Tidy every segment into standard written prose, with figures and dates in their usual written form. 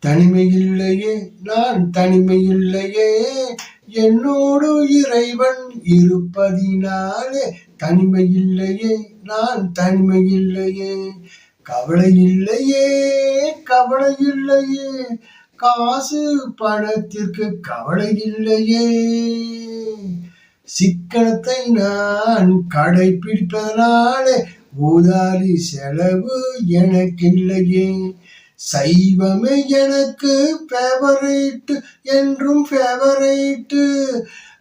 தனிமையில்லையே நான் தனிமையில்லையே என்னோடு இறைவன் இருப்பதினாலே தனிமையில்லையே நான் தனிமையில்லையே கவலை இல்லையே கவலை இல்லையே காசு பணத்திற்கு கவலை இல்லையே சிக்கனத்தை நான் கடைபிடிப்பதனாலே ஊதாரி செலவு எனக்கில்லையே சைவமே எனக்கு ஃபேவரைட் என்றும் ஃபேவரைட்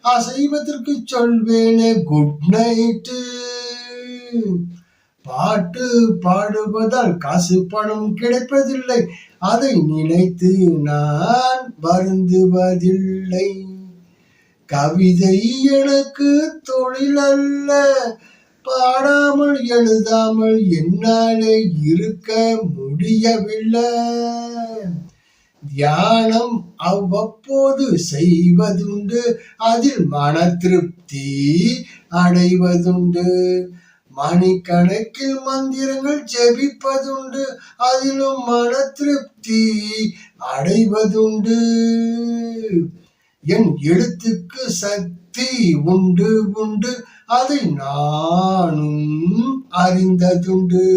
அசைவத்திற்கு சொல்வேனே குட் நைட்டு பாட்டு பாடுவதால் காசு பணம் கிடைப்பதில்லை அதை நினைத்து நான் வருந்துவதில்லை கவிதை எனக்கு தொழில் அல்ல பாடாமல் எழுதாமல் என்னாலே இருக்க முடியவில்லை தியானம் அவ்வப்போது செய்வதுண்டு அதில் மன திருப்தி அடைவதுண்டு மணிக்கணக்கில் மந்திரங்கள் ஜெபிப்பதுண்டு அதிலும் மன திருப்தி அடைவதுண்டு என் எழுத்துக்கு சக்தி உண்டு உண்டு அதை நானும் அறிந்ததுண்டு.